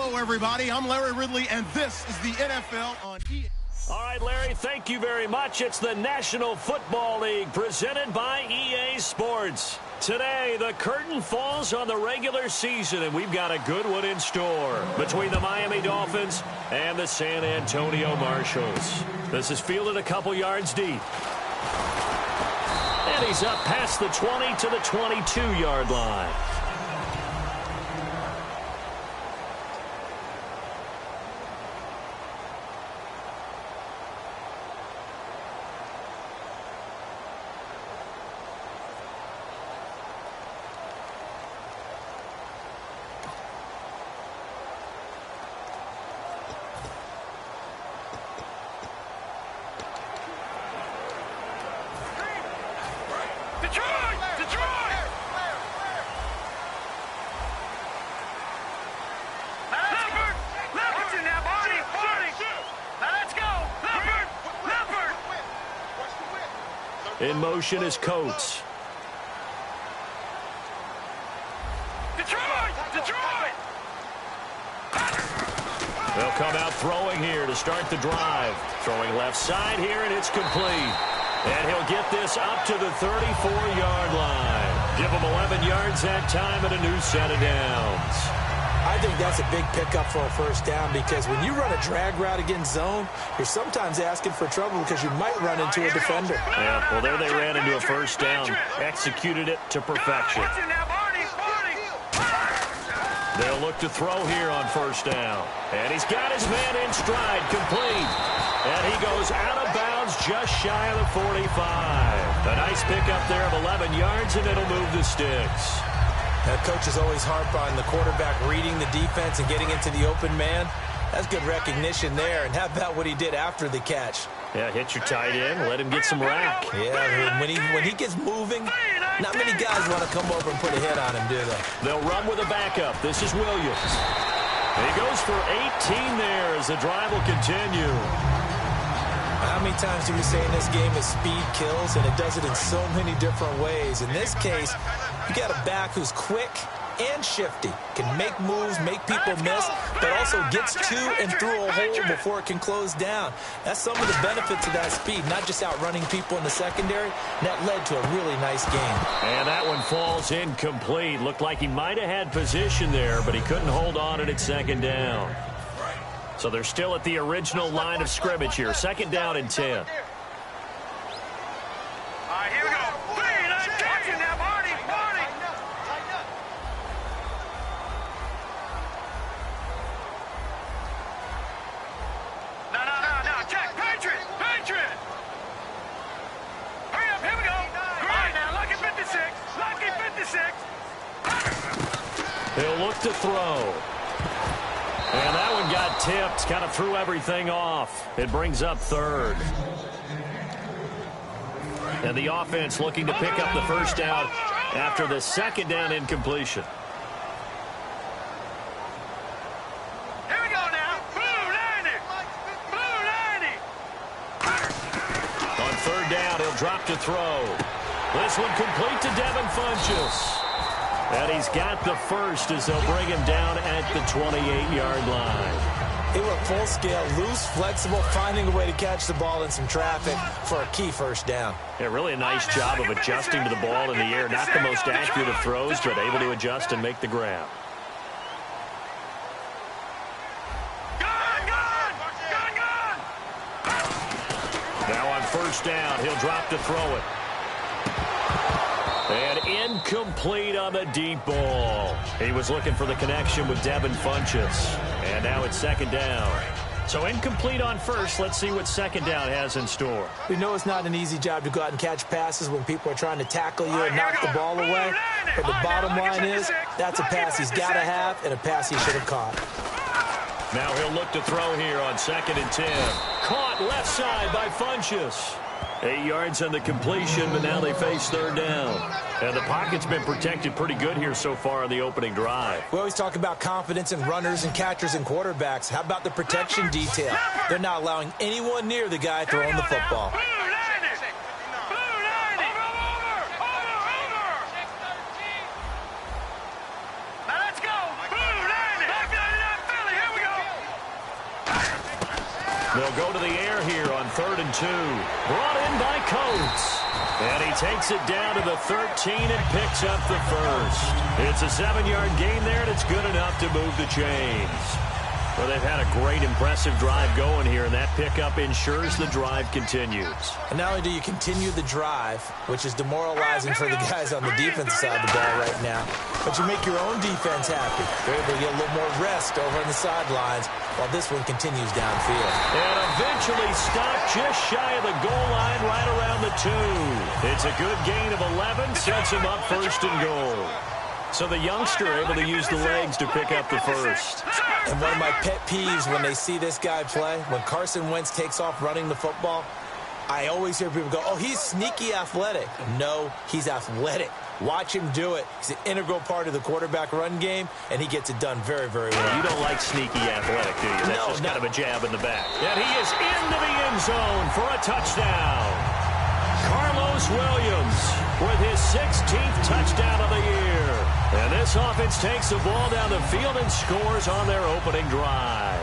Hello, everybody. I'm Larry Ridley, and this is the NFL on EA. All right, Larry, thank you very much. It's the National Football League presented by EA Sports. Today, the curtain falls on the regular season, and we've got a good one in store between the Miami Dolphins and the San Antonio Marshalls. This is fielded a couple yards deep. And he's up past the 20 to the 22-yard line. In motion is Coates. Detroit! They'll come out throwing here to start the drive. Throwing left side here, and it's complete. And he'll get this up to the 34-yard line. Give him 11 yards that time and a new set of downs. I think that's a big pickup for a first down because when you run a drag route against zone, you're sometimes asking for trouble because you might run into a defender. Yeah, well, there they ran into a first down. Executed it to perfection. They'll look to throw here on first down. And he's got his man in stride, complete. And he goes out of bounds just shy of the 45. A nice pickup there of 11 yards, and it'll move the sticks. That coach is always harp on the quarterback reading the defense and getting into the open man. That's good recognition there. And how about what he did after the catch? Yeah, hit your tight end, let him get some rack. Yeah, when he gets moving, not many guys want to come over and put a hit on him, do they? They'll run with a backup. This is Williams. He goes for 18 there as the drive will continue. How many times do we say in this game is speed kills, and it does it in so many different ways? In this case, you got a back who's quick and shifty, can make moves, make people miss, but also gets to and through a hole before it can close down. That's some of the benefits of that speed, not just outrunning people in the secondary. And that led to a really nice game. And that one falls incomplete. Looked like he might have had position there, but he couldn't hold on at second down. So they're still at the original line of scrimmage here. Second down and 10. All right, here we go. Catching now, Marty. No. Check. Patriot. Hurry up, here we go. All right, now, lucky 56. He'll look to throw. And that one got tipped, kind of threw everything off. It brings up third. And the offense looking to pick up the first down after the second down incompletion. Here we go now. Blue 90. On third down, he'll drop to throw. This one complete to Devin Funchess. And he's got the first as they'll bring him down at the 28-yard line. They were full scale, loose, flexible, finding a way to catch the ball in some traffic for a key first down. Yeah, really a nice job of adjusting to the ball in the air. Not the most accurate of throws, but able to adjust and make the grab. Now on first down, he'll drop to throw it. And incomplete on the deep ball. He was looking for the connection with Devin Funchess. And now it's second down. So incomplete on first. Let's see what second down has in store. We know it's not an easy job to go out and catch passes when people are trying to tackle you and knock the ball away. But the bottom line is that's a pass he's got to have and a pass he should have caught. Now he'll look to throw here on second and 10. Caught left side by Funchess. 8 yards on the completion, but now they face third down. And the pocket's been protected pretty good here so far on the opening drive. We always talk about confidence in runners and catchers and quarterbacks. How about the protection detail? They're not allowing anyone near the guy throwing the football. Now let's go. Blue 90. Back 99 Philly. Here They'll go to the air here on 3rd and 2. Brought in by Coates. And he takes it down to the 13 and picks up the first. It's a 7-yard gain there, and it's good enough to move the chains. Well, they've had a great, impressive drive going here, and that pickup ensures the drive continues. And not only do you continue the drive, which is demoralizing for the guys on the defensive side of the ball right now, but you make your own defense happy. They're able to get a little more rest over on the sidelines while this one continues downfield. And eventually stopped just shy of the goal line right around the 2. It's a good gain of 11, sets him up 1st and goal. So the youngster able to use the legs to pick up the first. And one of my pet peeves when they see this guy play, when Carson Wentz takes off running the football, I always hear people go, oh, he's sneaky athletic. No, he's athletic. Watch him do it. He's an integral part of the quarterback run game, and he gets it done very, very well. You don't like sneaky athletic, do you? That's just kind of a jab in the back. And he is into the end zone for a touchdown. Carlos Williams with his 16th touchdown of the year. And this offense takes the ball down the field and scores on their opening drive.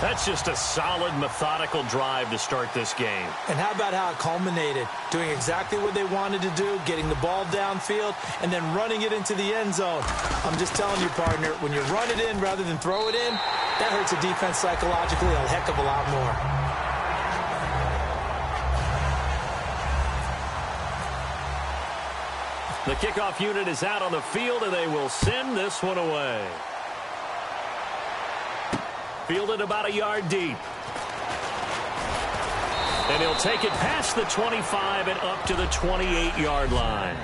That's just a solid, methodical drive to start this game. And how about how it culminated? Doing exactly what they wanted to do, getting the ball downfield, and then running it into the end zone. I'm just telling you, partner, when you run it in rather than throw it in, that hurts a defense psychologically a heck of a lot more. The kickoff unit is out on the field, and they will send this one away. Fielded about a yard deep. And he'll take it past the 25 and up to the 28-yard line.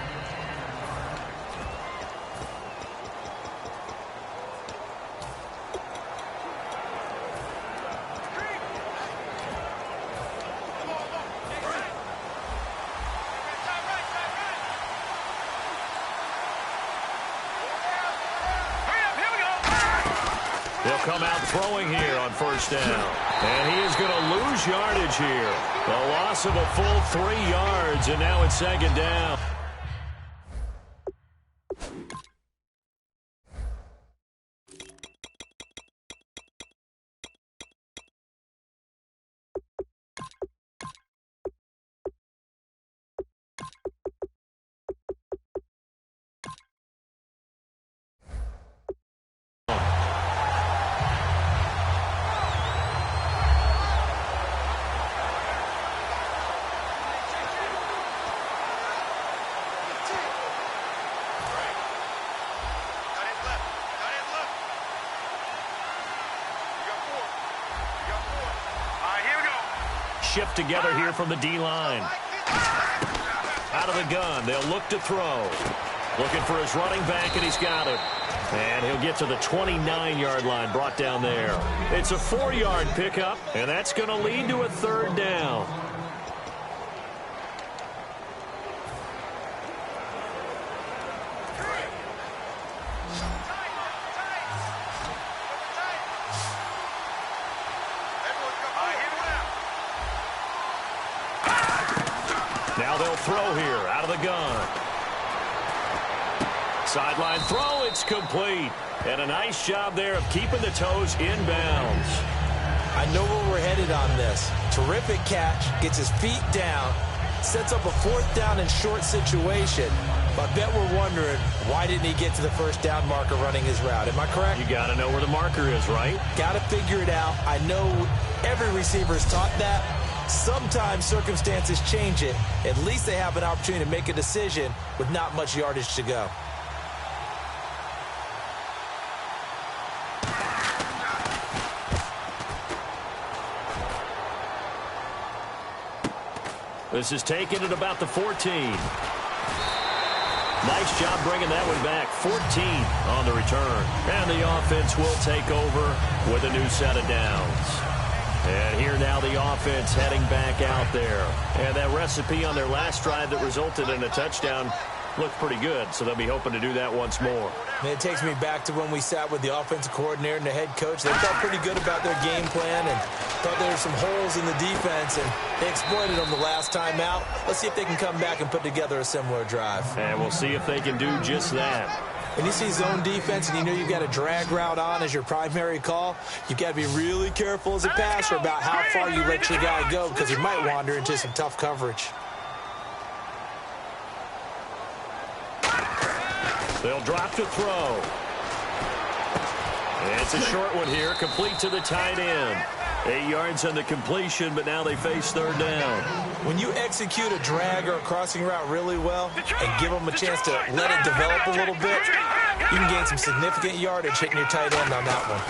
Come out throwing here on 1st down. And he is going to lose yardage here. A loss of a full 3 yards, and now it's 2nd down. Shift together here from the D-line. Out of the gun. They'll look to throw. Looking for his running back, and he's got it. And he'll get to the 29-yard line, brought down there. It's a 4-yard pickup, and that's going to lead to a 3rd down. Now they'll throw here out of the gun. Sideline throw, it's complete. And a nice job there of keeping the toes inbounds. I know where we're headed on this. Terrific catch, gets his feet down, sets up a 4th down and short situation. But I bet we're wondering, why didn't he get to the 1st down marker running his route? Am I correct? You got to know where the marker is, right? Got to figure it out. I know every receiver is taught that. Sometimes circumstances change it. At least they have an opportunity to make a decision with not much yardage to go. This is taken at about the 14. Nice job bringing that one back. 14 on the return. And the offense will take over with a new set of downs. And here now the offense heading back out there. And that recipe on their last drive that resulted in a touchdown looked pretty good, so they'll be hoping to do that once more. And it takes me back to when we sat with the offensive coordinator and the head coach. They felt pretty good about their game plan and thought there were some holes in the defense, and they exploited them the last time out. Let's see if they can come back and put together a similar drive. And we'll see if they can do just that. When you see zone defense and you know you've got a drag route on as your primary call, you've got to be really careful as a passer about how far you let your guy go because he might wander into some tough coverage. They'll drop to throw. And it's a short one here, complete to the tight end. 8 yards on the completion, but now they face third down. When you execute a drag or a crossing route really well and give them a chance to let it develop a little bit, you can gain some significant yardage hitting your tight end on that one.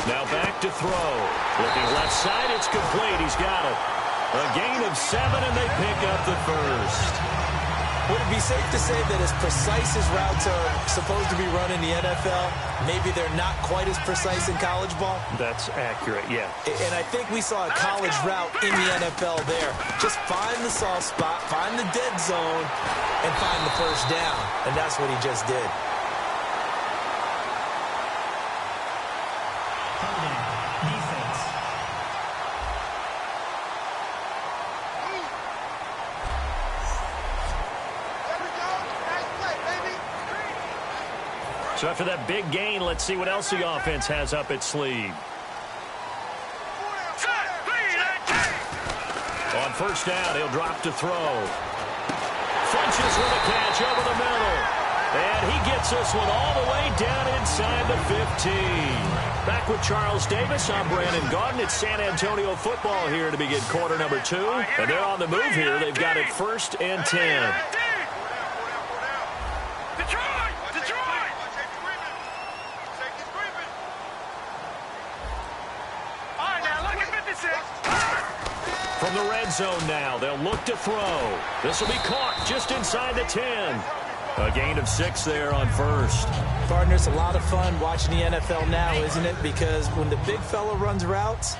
Now back to throw. Looking left side, it's complete. He's got it. A gain of 7, and they pick up the first. Would it be safe to say that as precise as routes are supposed to be run in the NFL, maybe they're not quite as precise in college ball? That's accurate, yeah. And I think we saw a college route in the NFL there. Just find the soft spot, find the dead zone, and find the first down. And that's what he just did. So after that big gain, let's see what else the offense has up its sleeve. On first down, he'll drop to throw. Funches with a catch over the middle. And he gets this one all the way down inside the 15. Back with Charles Davis, I'm Brandon Gaudin. It's San Antonio football here to begin quarter number 2. And they're on the move here. They've got it 1st and 10. From the red zone now, they'll look to throw. This will be caught just inside the 10. A gain of 6 there on first. Partner, it's a lot of fun watching the NFL now, isn't it? Because when the big fella runs routes,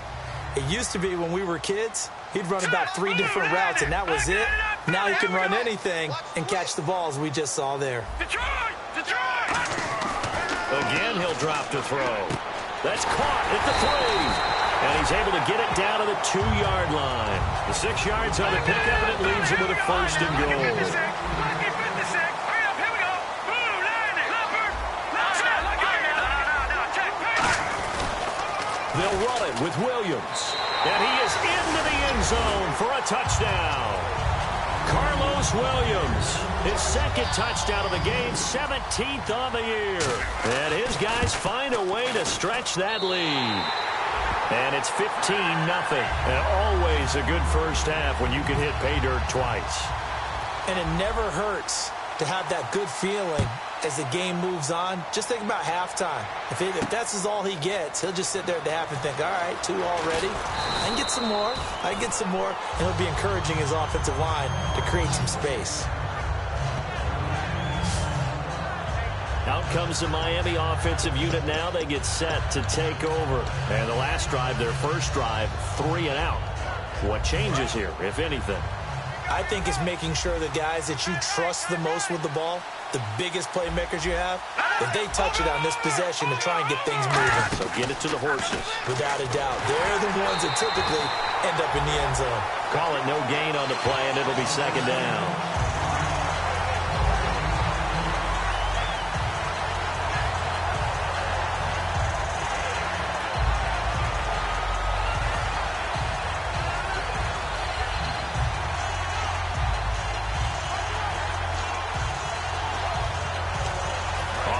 it used to be when we were kids, he'd run about 3 different routes, and that was it. Now he can run anything and catch the balls we just saw there. Again, he'll drop to throw. That's caught at the 3. And he's able to get it down to the 2-yard line. The 6 yards on the pickup, and it leaves him with a 1st and goal. They'll run it with Williams. And he is into the end zone for a touchdown. Carlos Williams, his 2nd touchdown of the game, 17th on the year. And his guys find a way to stretch that lead. And it's 15-0. And always a good first half when you can hit pay dirt twice. And it never hurts to have that good feeling as the game moves on. Just think about halftime. If that's all he gets, he'll just sit there at the half and think, all right, 2 already. I can get some more. I can get some more. And he'll be encouraging his offensive line to create some space. Out comes the Miami offensive unit now. They get set to take over. And the last drive, their first drive, 3 and out. What changes here, if anything? I think it's making sure the guys that you trust the most with the ball, the biggest playmakers you have, that they touch it on this possession to try and get things moving. So get it to the horses. Without a doubt. They're the ones that typically end up in the end zone. Call it no gain on the play, and it'll be 2nd down.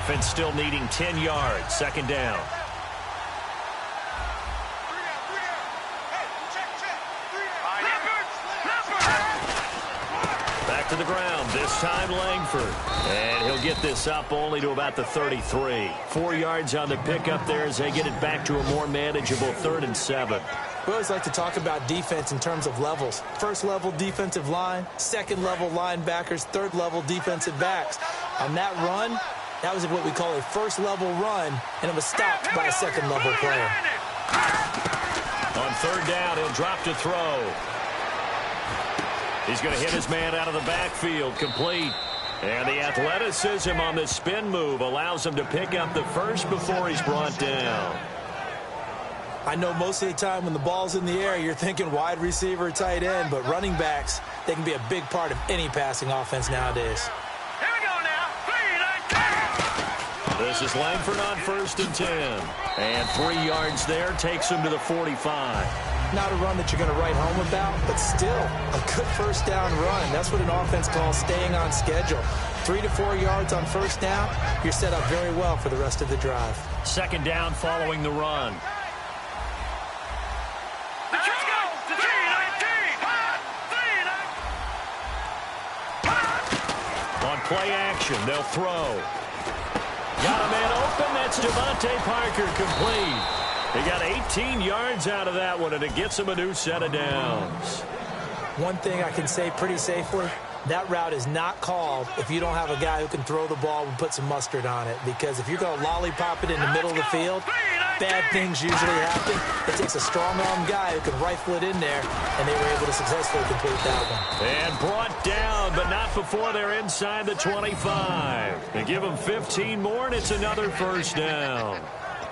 Offense still needing 10 yards. 2nd down. Back to the ground. This time Langford. And he'll get this up only to about the 33. 4 yards on the pickup there as they get it back to a more manageable 3rd and 7. We always like to talk about defense in terms of levels. 1st level defensive line, 2nd level linebackers, 3rd level defensive backs. On that run, that was what we call a 1st level run, and it was stopped by a 2nd level player. On 3rd down, he'll drop to throw. He's going to hit his man out of the backfield, complete. And the athleticism on the spin move allows him to pick up the first before he's brought down. I know most of the time when the ball's in the air, you're thinking wide receiver, tight end, but running backs, they can be a big part of any passing offense nowadays. Here we go now. 3, 9, 10. This is Langford on 1st and 10. And 3 yards there takes him to the 45. Not a run that you're going to write home about, but still a good first down run. That's what an offense calls staying on schedule. 3 to 4 yards on first down, you're set up very well for the rest of the drive. 2nd down following the run. Let's go. 3-19. On play action, they'll throw. Got a man open. That's Devontae Parker, complete. They got 18 yards out of that one, and it gets him a new set of downs. One thing I can say pretty safely, that route is not called if you don't have a guy who can throw the ball and put some mustard on it. Because if you're going to lollipop it in the middle of the field, bad things usually happen. It takes a strong-arm guy who can rifle it in there, and they were able to successfully complete that one. And brought down, but not before they're inside the 25. They give them 15 more, and it's another first down.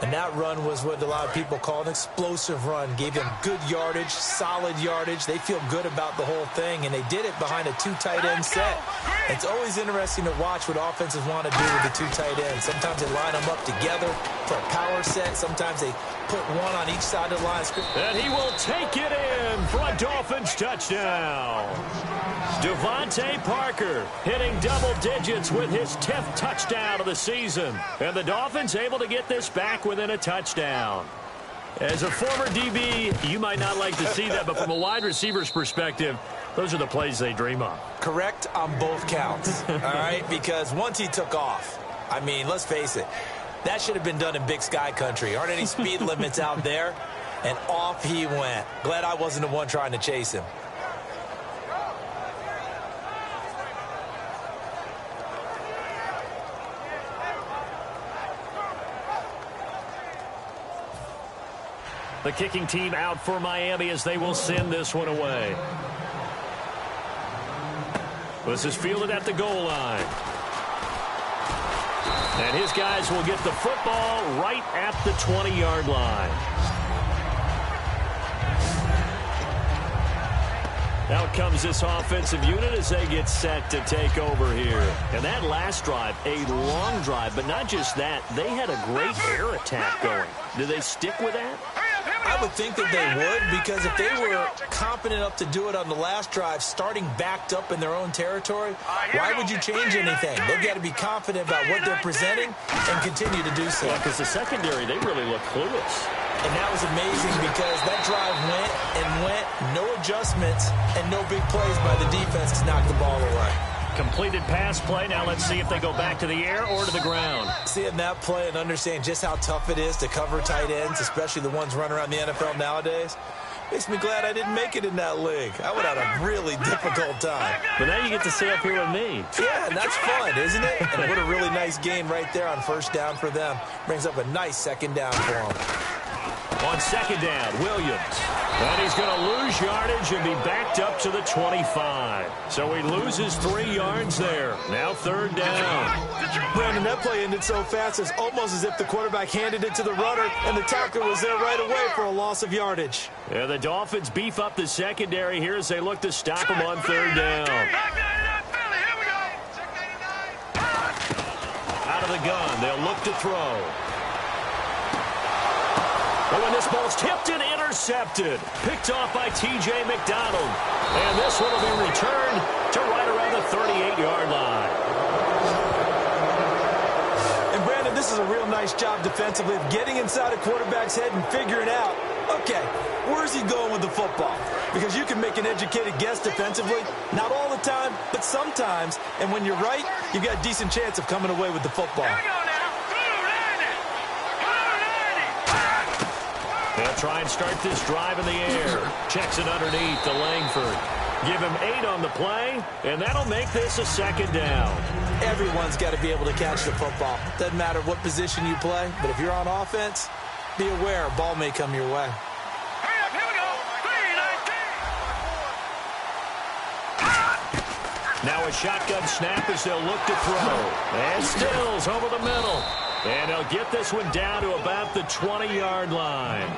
And that run was what a lot of people call an explosive run. Gave them good yardage, solid yardage. They feel good about the whole thing, and they did it behind a 2 tight end set. It's always interesting to watch what offenses want to do with the 2 tight ends. Sometimes they line them up together for a power set. Sometimes they put one on each side of the line. And he will take it in for a Dolphins touchdown. Devontae Parker hitting double digits with his 10th touchdown of the season. And the Dolphins able to get this back within a touchdown. As a former DB, you might not like to see that, but from a wide receiver's perspective, those are the plays they dream of. Correct on both counts, all right? Because once he took off, I mean, let's face it, that should have been done in Big Sky country. Aren't any speed limits out there? And off he went. Glad I wasn't the one trying to chase him. The kicking team out for Miami as they will send this one away. This is fielded at the goal line. And his guys will get the football right at the 20-yard line. Out comes this offensive unit as they get set to take over here. And that last drive, a long drive, but not just that. They had a great air attack going. Do they stick with that? I would think that they would, because if they were confident enough to do it on the last drive, starting backed up in their own territory, why would you change anything? They've got to be confident about what they're presenting and continue to do so. Because the secondary, they really look clueless. And that was amazing because that drive went and went, no adjustments, and no big plays by the defense to knock the ball away. Completed pass play. Now let's see if they go back to the air or to the ground. Seeing that play and understand just how tough it is to cover tight ends, especially the ones running around the NFL nowadays, makes me glad I didn't make it in that league. I would have had a really difficult time. But now you get to stay up here with me. Yeah, and that's fun, isn't it? And what a really nice gain right there on first down for them. Brings up a nice second down for them. On second down, Williams. And he's going to lose yardage and be backed up to the 25. So he loses 3 yards there. Now third down. Brandon, that play ended so fast, it's almost as if the quarterback handed it to the runner and the tackler was there right away for a loss of yardage. Yeah, the Dolphins beef up the secondary here as they look to stop him on third down. Out of the gun, they'll look to throw. But when this ball's tipped and intercepted, picked off by T.J. McDonald. And this one will be returned to right around the 38-yard line. And Brandon, this is a real nice job defensively of getting inside a quarterback's head and figuring out, okay, where's he going with the football? Because you can make an educated guess defensively, not all the time, but sometimes. And when you're right, you've got a decent chance of coming away with the football. They'll try and start this drive in the air. Checks it underneath to Langford. Give him 8 on the play, and that'll make this a second down. Everyone's got to be able to catch the football. Doesn't matter what position you play, but if you're on offense, be aware a ball may come your way. Hurry up, here we go. 3-19. Now a shotgun snap as they'll look to throw. And Stills over the middle. And he'll get this one down to about the 20-yard line.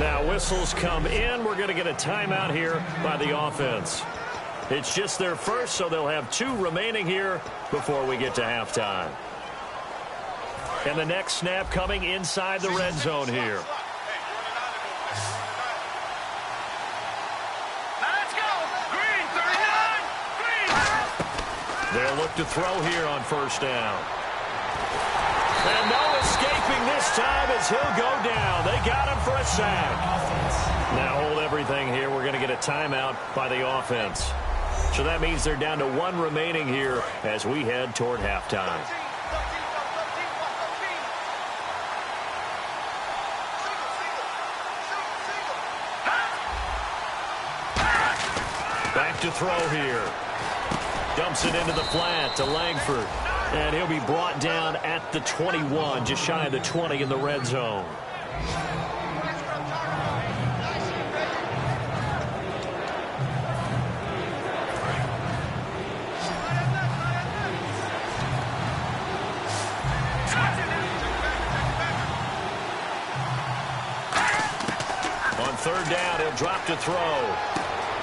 Now whistles come in. We're going to get a timeout here by the offense. It's just their first, so they'll have 2 remaining here before we get to halftime. And the next snap coming inside the red zone here. Let's go. Green, 39. Green. They'll look to throw here on first down. And no escaping this time as he'll go down. They got him for a sack. Now hold everything here. We're going to get a timeout by the offense. So that means they're down to one remaining here as we head toward halftime. Back to throw here. Dumps it into the flat to Langford. And he'll be brought down at the 21, just shy of the 20 in the red zone. On third down, he'll drop to throw.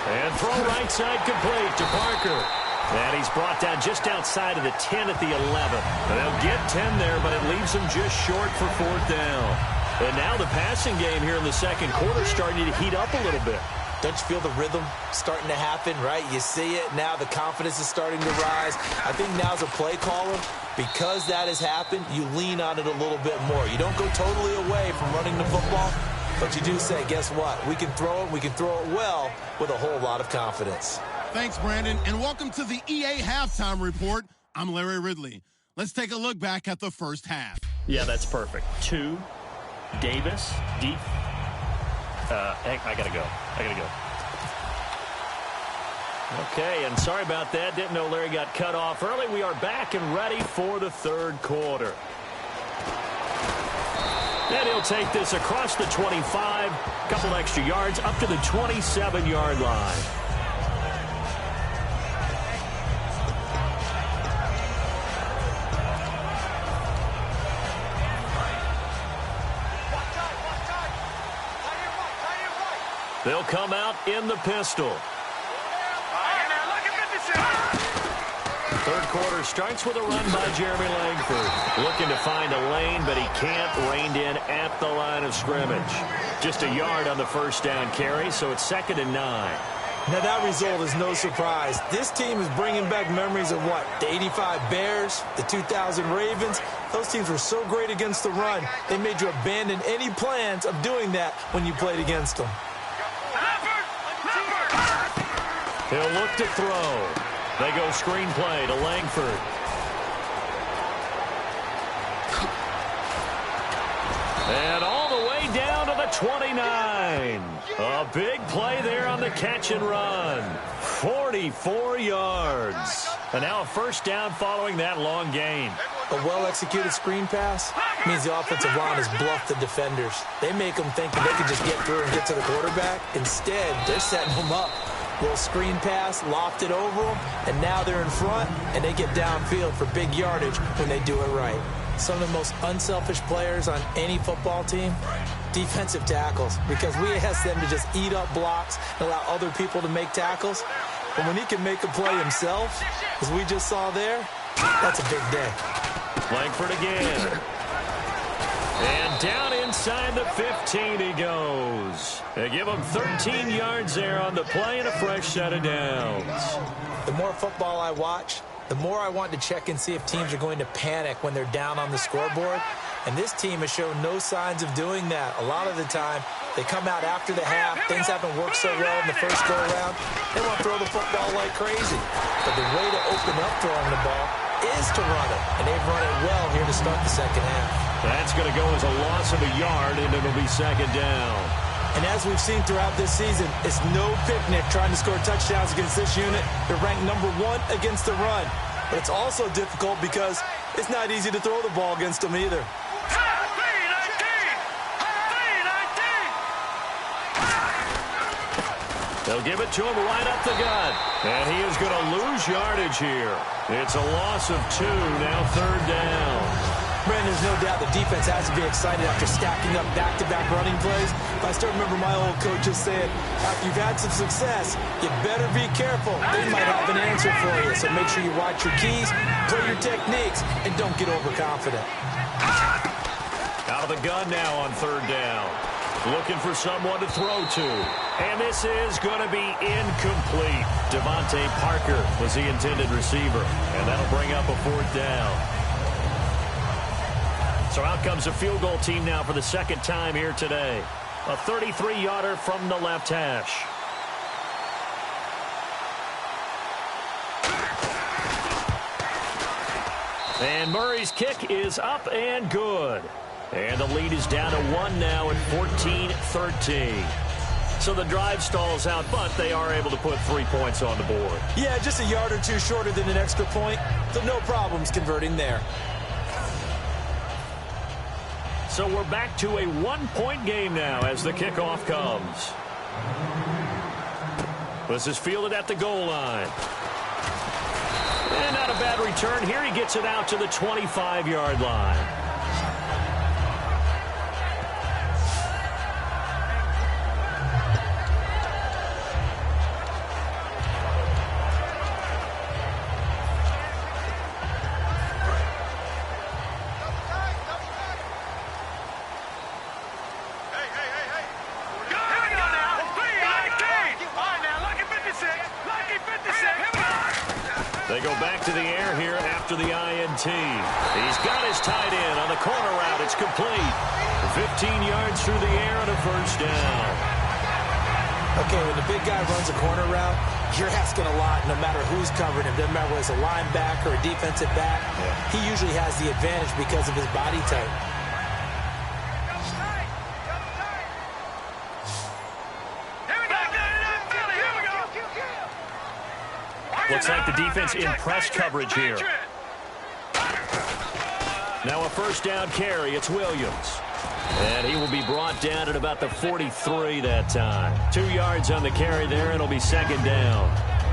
And throw right side complete to Parker. And he's brought down just outside of the 10 at the 11. And they'll get 10 there, but it leaves them just short for fourth down. And now the passing game here in the second quarter starting to heat up a little bit. Don't you feel the rhythm starting to happen, right? You see it. Now the confidence is starting to rise. I think now as a play caller, because that has happened, you lean on it a little bit more. You don't go totally away from running the football, but you do say, guess what? We can throw it. We can throw it well with a whole lot of confidence. Thanks, Brandon, and welcome to the EA Halftime Report. I'm Larry Ridley. Let's take a look back at the first half. Yeah, that's perfect. 2, Davis, deep. I gotta go. Okay, and sorry about that. Didn't know Larry got cut off early. We are back and ready for the third quarter. And he'll take this across the 25, couple extra yards, up to the 27-yard line. They'll come out in the pistol. Third quarter starts with a run by Jeremy Langford. Looking to find a lane, but he can't. Reined in at the line of scrimmage. Just a yard on the first down carry, so it's 2nd and 9. Now that result is no surprise. This team is bringing back memories of what? The 85 Bears, the 2000 Ravens. Those teams were so great against the run, they made you abandon any plans of doing that when you played against them. He'll look to throw. They go screen play to Langford. And all the way down to the 29. A big play there on the catch and run. 44 yards. And now a first down following that long gain. A well-executed screen pass means the offensive line has bluffed the defenders. They make them think that they can just get through and get to the quarterback. Instead, they're setting them up. Little screen pass, lofted over them, and now they're in front, and they get downfield for big yardage when they do it right. Some of the most unselfish players on any football team, defensive tackles, because we ask them to just eat up blocks and allow other people to make tackles. But when he can make a play himself, as we just saw there, that's a big day. Langford again. And down inside the 15 he goes. They give him 13 yards there on the play and a fresh set of downs. The more football I watch, the more I want to check and see if teams are going to panic when they're down on the scoreboard. And this team has shown no signs of doing that. A lot of the time, they come out after the half. Things haven't worked so well in the first go-around. They want to throw the football like crazy. But the way to open up throwing the ball is to run it. And they've run it well here to start the second half. That's going to go as a loss of a yard, and it'll be 2nd down. And as we've seen throughout this season, it's no picnic trying to score touchdowns against this unit. They're ranked number 1 against the run. But it's also difficult because it's not easy to throw the ball against them either. They'll give it to him right up the gut. And he is going to lose yardage here. It's a loss of 2, now 3rd down. Brandon, there's no doubt the defense has to be excited after stacking up back-to-back running plays. But I still remember my old coaches saying, after you've had some success, you better be careful. They might have an answer for you. So make sure you watch your keys, play your techniques, and don't get overconfident. Out of the gun now on third down. Looking for someone to throw to. And this is going to be incomplete. Devontae Parker was the intended receiver. And that'll bring up a fourth down. So out comes a field goal team now for the second time here today. A 33-yarder from the left hash. And Murray's kick is up and good. And the lead is down to 1 now at 14-13. So the drive stalls out, but they are able to put 3 points on the board. Yeah, just a yard or two shorter than an extra point, so no problems converting there. So we're back to a 1-point game now as the kickoff comes. This is fielded at the goal line. And not a bad return here. He gets it out to the 25-yard line. They go back to the air here after the INT. He's got his tight end on the corner route. It's complete. 15 yards through the air and a first down. Okay, when the big guy runs a corner route, you're asking a lot no matter who's covering him. Doesn't matter whether it's a linebacker or a defensive back. He usually has the advantage because of his body type. Looks like the defense in press coverage here. Now a first down carry. It's Williams. And he will be brought down at about the 43 that time. 2 yards on the carry there. It'll be second down.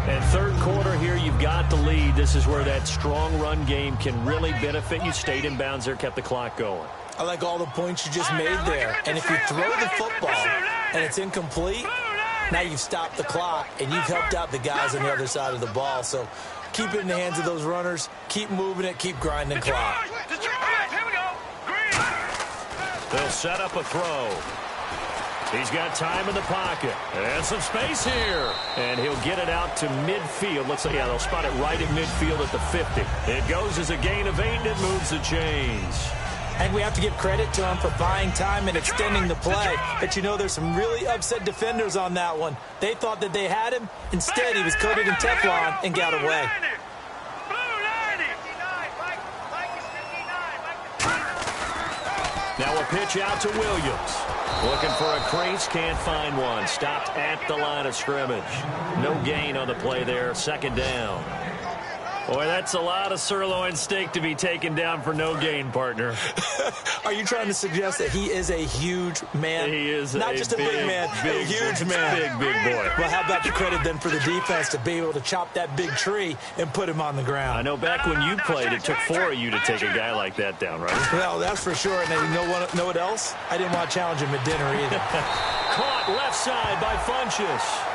And third quarter here, you've got the lead. This is where that strong run game can really benefit you. Stayed in bounds there, kept the clock going. I like all the points you just made there. And if you throw the football and it's incomplete, now you've stopped the clock, and you've helped out the guys on the other side of the ball. So keep it in the hands of those runners. Keep moving it. Keep grinding clock. They'll set up a throw. He's got time in the pocket. And some space here. And he'll get it out to midfield. Looks like, yeah, they'll spot it right at midfield at the 50. It goes as a gain of 8, and it moves the chains. And we have to give credit to him for buying time and extending the play. But, you know, there's some really upset defenders on that one. They thought that they had him. Instead, he was coated in Teflon and got away. Now a pitch out to Williams. Looking for a crease, can't find one. Stopped at the line of scrimmage. No gain on the play there, second down. Boy, that's a lot of sirloin steak to be taken down for no gain, partner. Are you trying to suggest that he is a huge man? He is not just a big man, a huge man. Big boy. Well, how about the credit then for the defense to be able to chop that big tree and put him on the ground? I know back when you played, it took 4 of you to take a guy like that down, right? Well, that's for sure. And you know what else? I didn't want to challenge him at dinner either. Caught left side by Funchess.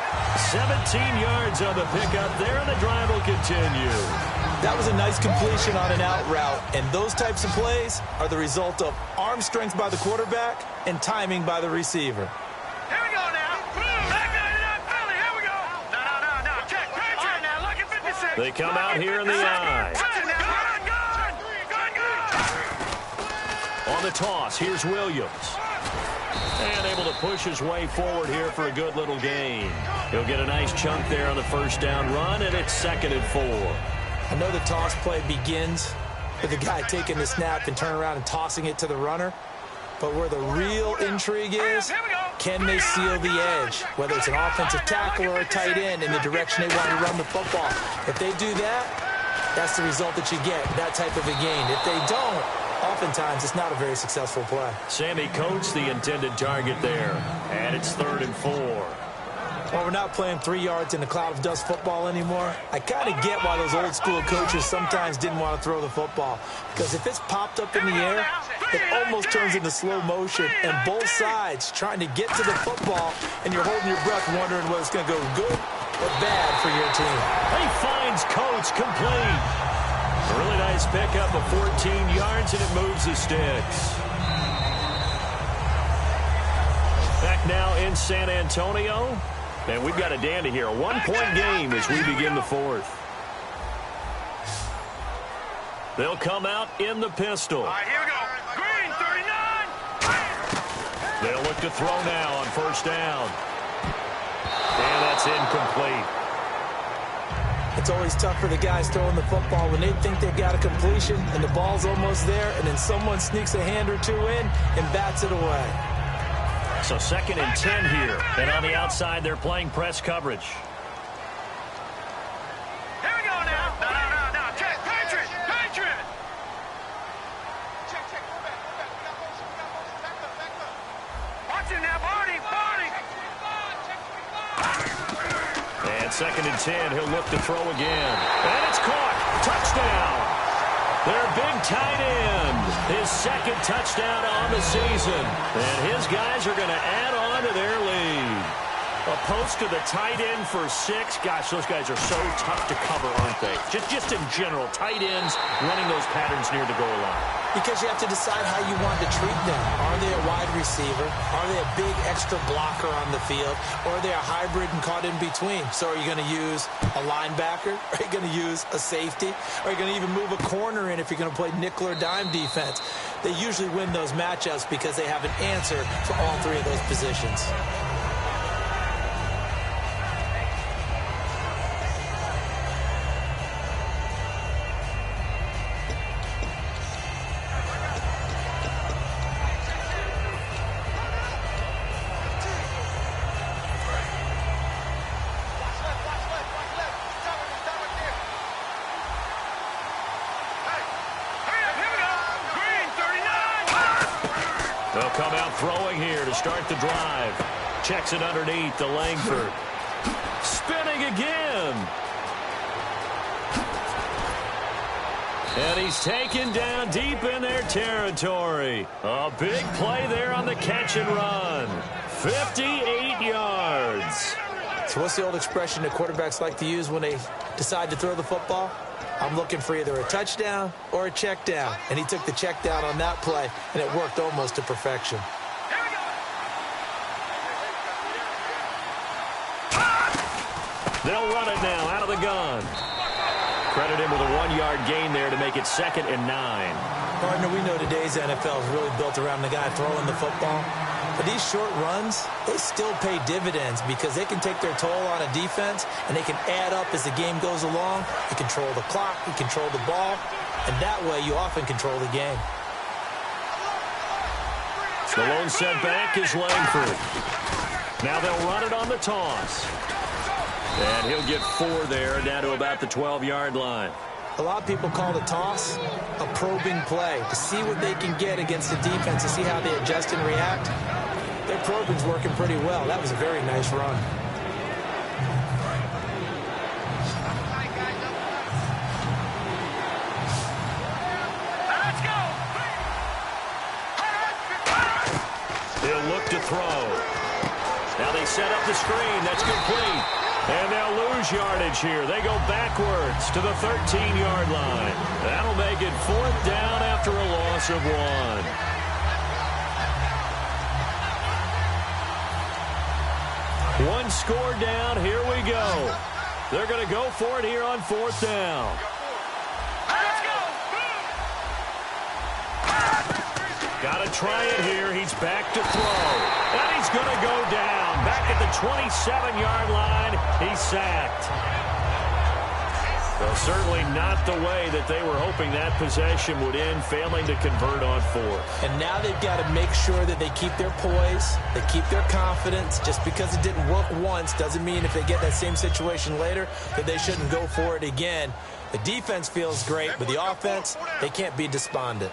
17 yards on the pickup there, and the drive will continue. That was a nice completion on an out route, and those types of plays are the result of arm strength by the quarterback and timing by the receiver. Here we go now. Here we go. No. Check. Right now. Look at 56. They come out here in the eye. Good. On the toss, here's Williams. And able to push his way forward here for a good little gain. He'll get a nice chunk there on the first down run, and it's 2nd and 4. I know the toss play begins with the guy taking the snap and turning around and tossing it to the runner. But where the real intrigue is, can they seal the edge? Whether it's an offensive tackle or a tight end in the direction they want to run the football. If they do that, that's the result that you get, that type of a gain. If they don't, oftentimes it's not a very successful play. Sammy Coates, the intended target there. And it's 3rd and 4. Well, we're not playing 3 yards in a cloud of dust football anymore. I kind of get why those old school coaches sometimes didn't want to throw the football. Because if it's popped up in the air, it almost turns into slow motion. And both sides trying to get to the football, and you're holding your breath wondering whether it's going to go good or bad for your team. He finds Coates complete. A really nice pickup of 14 yards, and it moves the sticks. now in San Antonio. And we've got a dandy here. A one-point game as we begin the fourth. They'll come out in the pistol. All right, here we go. Green, 39. They'll look to throw now on first down. And that's incomplete. It's always tough for the guys throwing the football when they think they've got a completion and the ball's almost there, and then someone sneaks a hand or two in and bats it away. So 2nd and 10 here. And on the outside, they're playing press coverage. Here we go now. No. Check. Patriot. Watch it now, Barney. And 2nd and 10, he'll look to throw again. And it's caught. Touchdown. Their big tight end. His 2nd touchdown on the season. And his guys are going to add on to their lead. A post to the tight end for 6. Gosh, those guys are so tough to cover, aren't they? Just in general, tight ends running those patterns near the goal line. Because you have to decide how you want to treat them. Are they a wide receiver? Are they a big extra blocker on the field? Or are they a hybrid and caught in between? So are you going to use a linebacker? Are you going to use a safety? Are you going to even move a corner in if you're going to play nickel or dime defense? They usually win those matchups because they have an answer for all 3 of those positions. They'll come out throwing here to start the drive. Checks it underneath to Langford. Spinning again. And he's taken down deep in their territory. A big play there on the catch and run. 58 yards. So what's the old expression that quarterbacks like to use when they decide to throw the football? I'm looking for either a touchdown or a check down. And he took the check down on that play, and it worked almost to perfection. They'll run it now out of the gun. Credit him with a 1-yard gain there to make it 2nd and 9. Partner, we know today's NFL is really built around the guy throwing the football. But these short runs, they still pay dividends because they can take their toll on a defense and they can add up as the game goes along. You control the clock, you control the ball, and that way you often control the game. The lone setback is Langford. Now they'll run it on the toss. And he'll get 4 there, down to about the 12-yard line. A lot of people call the toss a probing play to see what they can get against the defense, to see how they adjust and react. Their probing's working pretty well. That was a very nice run. Let's go. He'll look to throw. Now they set up the screen. That's complete. And they'll lose yardage here. They go backwards to the 13-yard line. That'll make it 4th down after a loss of 1. One score down. Here we go. They're going to go for it here on 4th down. Let's go. Got to try it here. He's back to throw. And he's going to go down. Back at the 27-yard line. He's sacked. Well, certainly not the way that they were hoping that possession would end, failing to convert on 4th. And now they've got to make sure that they keep their poise, they keep their confidence. Just because it didn't work once doesn't mean if they get that same situation later that they shouldn't go for it again. The defense feels great, but the offense, they can't be despondent.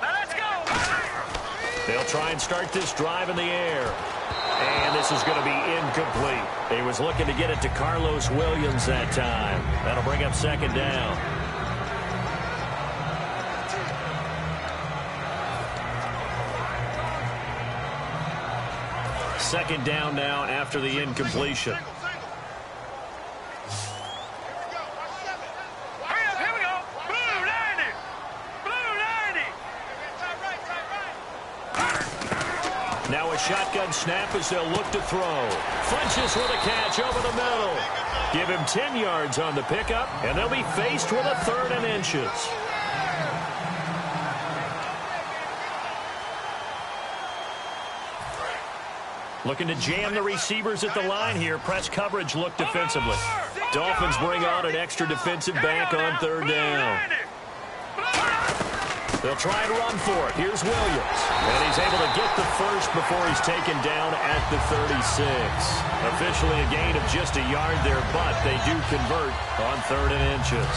Let's go. They'll try and start this drive in the air. And this is going to be incomplete. He was looking to get it to Carlos Williams that time. That'll bring up 2nd down. Second down now after the incompletion. Hurry up, here we go. Blue 90. Blue 90. Now a shotgun snap as they'll look to throw. Flinches with a catch over the middle. Give him 10 yards on the pickup, and they'll be faced with a 3rd and inches. Looking to jam the receivers at the line here. Press coverage look defensively. Dolphins bring on an extra defensive back on 3rd down. They'll try and run for it. Here's Williams. And he's able to get the first before he's taken down at the 36. Officially a gain of just a yard there, but they do convert on 3rd and inches.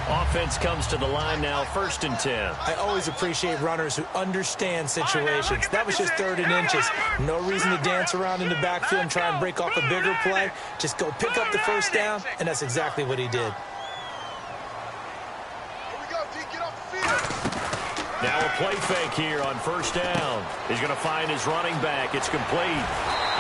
Offense comes to the line now, 1st and 10. I always appreciate runners who understand situations. That was just 3rd and inches. No reason to dance around in the backfield and try and break off a bigger play. Just go pick up the 1st down, and that's exactly what he did. Now a play fake here on 1st down. He's going to find his running back. It's complete.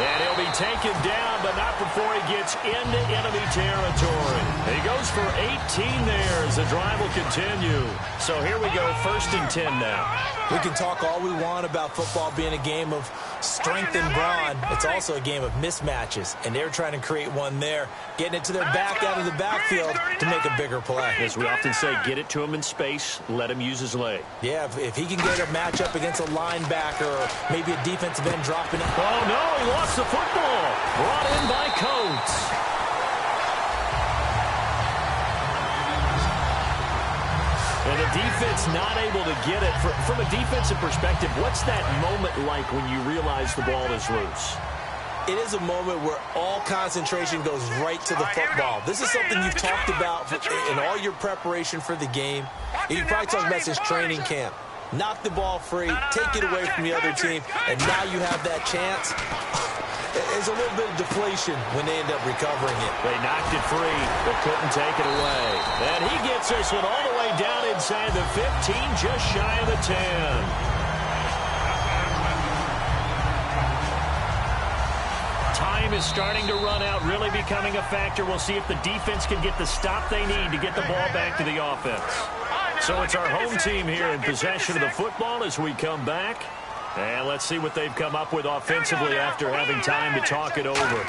And he'll be taken down, but not before he gets into enemy territory. He goes for 18 there as the drive will continue. So here we go, 1st and 10 now. We can talk all we want about football being a game of strength and brawn. It's also a game of mismatches, and they're trying to create one there, getting it to their back out of the backfield to make a bigger play. As we often say, get it to him in space, let him use his leg. Yeah, if he can get a matchup against a linebacker or maybe a defensive end dropping it. Oh, no, he lost the football. Brought in by Coates. And the defense not able to get it. From a defensive perspective, what's that moment like when you realize the ball is loose? It is a moment where all concentration goes right to the football. This is something you've talked about in all your preparation for the game. You probably talked about since training camp. Knock the ball free, take it away from the other team, and now you have that chance. There's a little bit of deflation when they end up recovering it. They knocked it free, but couldn't take it away. And he gets this one all the way down inside the 15, just shy of the 10. Time is starting to run out, really becoming a factor. We'll see if the defense can get the stop they need to get the ball back to the offense. So it's our home team here in possession of the football as we come back. And let's see what they've come up with offensively after having time to talk it over.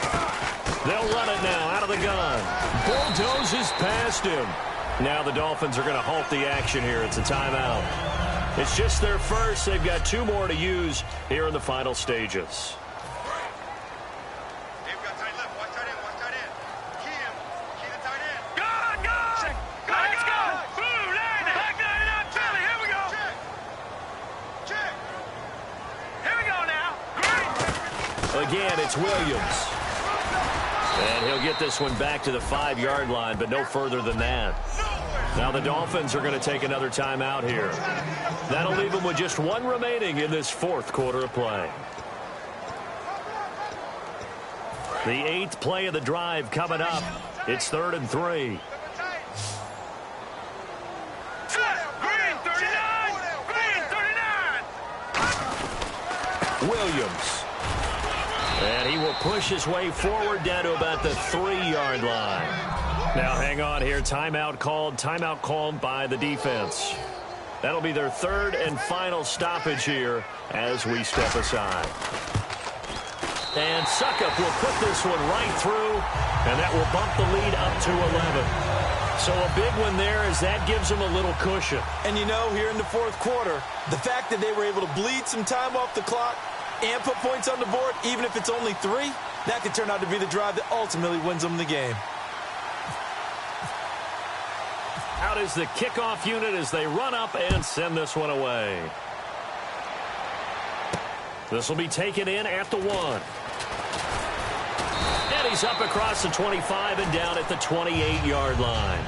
They'll run it now out of the gun. Bulldozes past him. Now the Dolphins are going to halt the action here. It's a timeout. It's just their first. They've got 2 more to use here in the final stages. Again, it's Williams. And he'll get this one back to the 5-yard line, but no further than that. Now the Dolphins are going to take another timeout here. That'll leave them with just 1 remaining in this 4th quarter of play. The 8th play of the drive coming up. It's 3rd and 3. Williams. And he will push his way forward down to about the 3-yard line. Now hang on here. Timeout called by the defense. That'll be their 3rd and final stoppage here as we step aside. And Suckup will put this one right through, and that will bump the lead up to 11. So a big one there as that gives them a little cushion. And you know, here in the 4th quarter, the fact that they were able to bleed some time off the clock and put points on the board, even if it's only 3, that could turn out to be the drive that ultimately wins them the game. Out is the kickoff unit as they run up and send this one away. This will be taken in at the 1. And he's up across the 25 and down at the 28-yard line.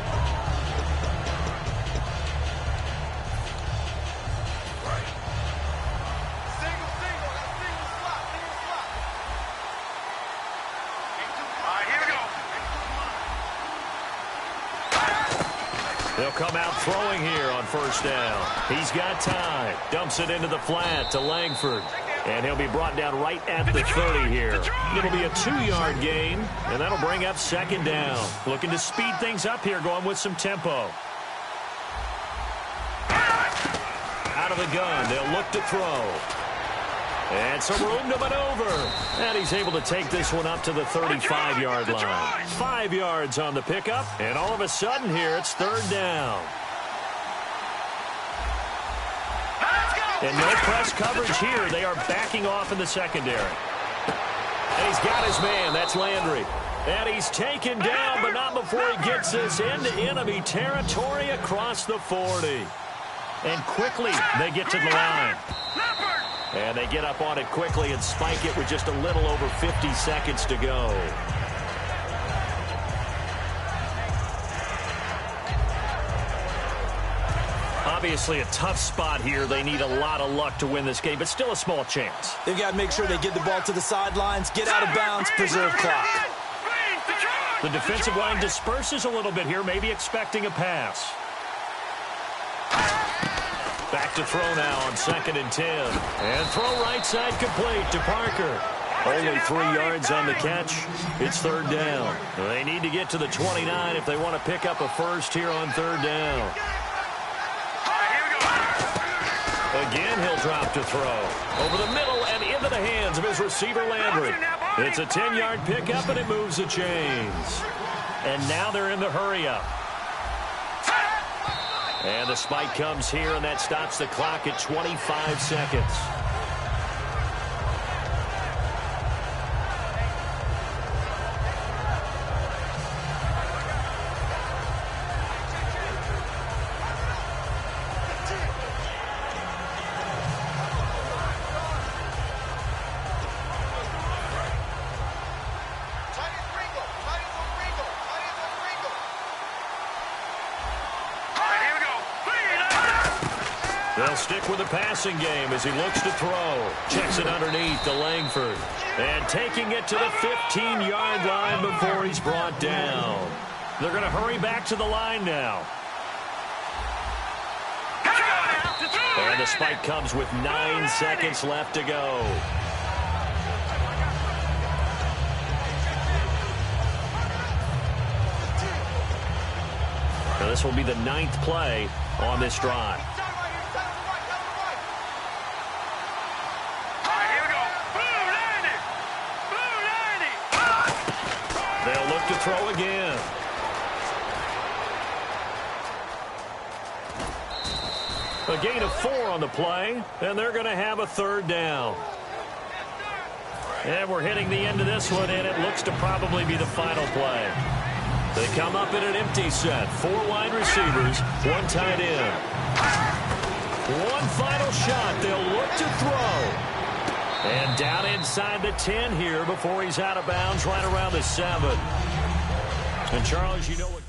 They'll come out throwing here on 1st down. He's got time. Dumps it into the flat to Langford. And he'll be brought down right at the 30 here. It'll be a 2-yard gain, and that'll bring up 2nd down. Looking to speed things up here, going with some tempo. Out of the gun, they'll look to throw. And some room to maneuver. And he's able to take this one up to the 35-yard line. 5 yards on the pickup. And all of a sudden here, it's third down. And no press coverage here. They are backing off in the secondary. And he's got his man. That's Landry. And he's taken down, but not before he gets this into enemy territory across the 40. And quickly, they get to the line. And they get up on it quickly and spike it with just a little over 50 seconds to go. Obviously a tough spot here. They need a lot of luck to win this game, but still a small chance. They've got to make sure they get the ball to the sidelines, get out of bounds, preserve clock. The defensive line disperses a little bit here, maybe expecting a pass. Back to throw now on 2nd and 10. And throw right side complete to Parker. Only 3 yards on the catch. It's third down. They need to get to the 29 if they want to pick up a first here on third down. Again, he'll drop to throw. Over the middle and into the hands of his receiver, Landry. It's a 10-yard pickup, and it moves the chains. And now they're in the hurry-up. And the spike comes here, and that stops the clock at 25 seconds. They'll stick with the passing game as he looks to throw. Checks it underneath to Langford. And taking it to the 15-yard line before he's brought down. They're going to hurry back to the line now. And the spike comes with 9 seconds left to go. Now this will be the 9th play on this drive. They'll look to throw again. A gain of 4 on the play, and they're going to have a third down. And we're hitting the end of this one, and it looks to probably be the final play. They come up in an empty set. 4 wide receivers, 1 tight end. One final shot. They'll look to throw. And down inside the 10 here before he's out of bounds right around the 7. And, Charles, you know what...